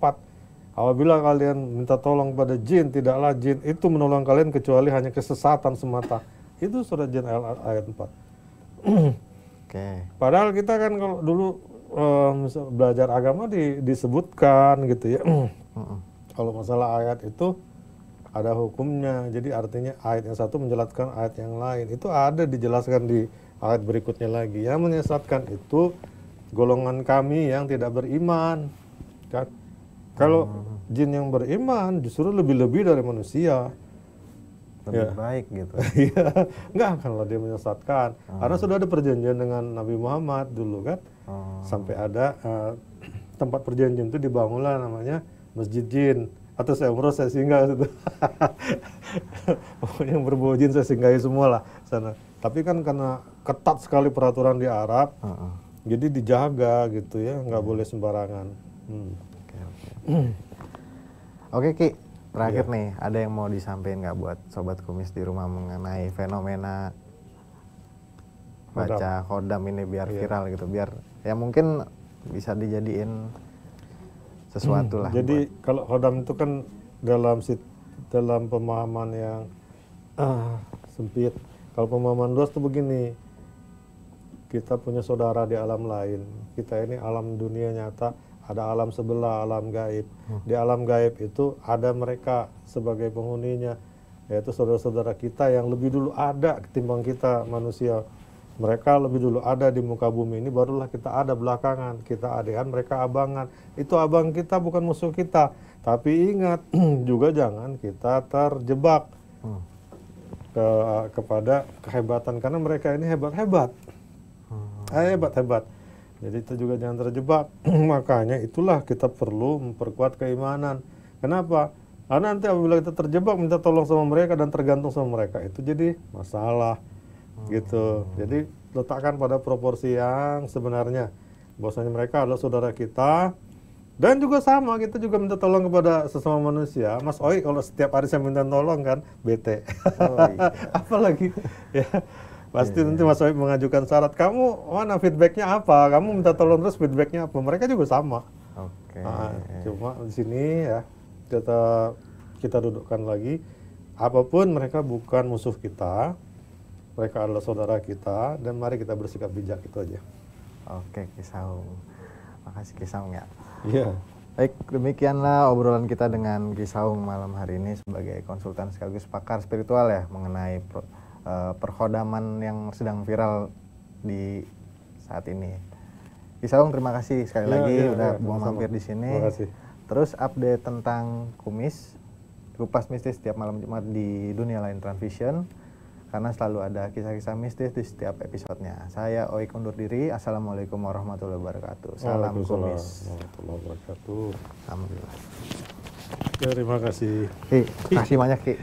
Apabila kalian minta tolong pada jin, tidaklah jin itu menolong kalian kecuali hanya kesesatan semata. Itu surat jin ayat 4. Padahal kita kan kalau dulu belajar agama disebutkan gitu ya. Kalau masalah ayat itu ada hukumnya. Jadi artinya ayat yang satu menjelaskan ayat yang lain. Itu ada dijelaskan di ayat berikutnya lagi. Yang menyesatkan itu golongan kami yang tidak beriman. Kan? Kalau jin yang beriman justru lebih-lebih dari manusia. Lebih baik gitu. Iya, enggak kalau dia menyesatkan. Karena sudah ada perjanjian dengan Nabi Muhammad dulu kan. Sampai ada tempat perjanjian itu dibangunlah namanya Masjid Jin. Atau saya umroh saya singgah situ. Pokoknya yang berbau jin saya singgahi semua lah sana. Tapi kan karena ketat sekali peraturan di Arab, jadi dijaga gitu ya, nggak boleh sembarangan. Oke Ki, terakhir nih, ada yang mau disampaikan nggak buat Sobat Kumis di rumah mengenai fenomena baca khodam ini biar viral gitu, biar ya mungkin bisa dijadiin sesuatu lah. Jadi kalau khodam itu kan dalam pemahaman yang sempit. Kalau pemahaman luas itu begini, kita punya saudara di alam lain. Kita ini alam dunia nyata, ada alam sebelah, alam gaib. Di alam gaib itu ada mereka sebagai penghuninya, yaitu saudara-saudara kita yang lebih dulu ada ketimbang kita manusia. Mereka lebih dulu ada di muka bumi ini, barulah kita ada belakangan. Kita adean, mereka abangan. Itu abang kita bukan musuh kita. Tapi ingat, juga jangan kita terjebak kepada kehebatan. Karena mereka ini hebat-hebat. Hebat-hebat. Jadi itu juga jangan terjebak. Makanya itulah kita perlu memperkuat keimanan. Kenapa? Karena nanti apabila kita terjebak minta tolong sama mereka dan tergantung sama mereka, itu jadi masalah. Gitu. Jadi letakkan pada proporsi yang sebenarnya. Bahwasanya mereka adalah saudara kita. Dan juga sama, kita juga minta tolong kepada sesama manusia. Mas Oi kalau setiap hari saya minta tolong kan bete. Apalagi ya. Pasti nanti Mas Oi mengajukan syarat, kamu mana feedbacknya apa? Kamu minta tolong terus feedbacknya apa? Mereka juga sama. Cuma di sini ya kita dudukkan lagi. Apapun mereka bukan musuh kita. Mereka adalah saudara kita dan mari kita bersikap bijak, itu aja. Oke, Ki Saung. Makasih Ki Saung ya. Iya. Baik, demikianlah obrolan kita dengan Ki Saung malam hari ini sebagai konsultan sekaligus pakar spiritual ya mengenai perkhodaman yang sedang viral di saat ini. Ki Saung terima kasih sekali lagi udah mau mampir di sini. Terima kasih. Terus update tentang Kumis, Kupas Mistis setiap malam Jumat di Dunia Lain Transvision. Karena selalu ada kisah-kisah mistis di setiap episodenya. Saya Oik undur diri. Assalamualaikum warahmatullahi wabarakatuh. Salam Kumis. Warahmatullahi wabarakatuh. Alhamdulillah. Terima kasih. Ki, kasih banyak Ki.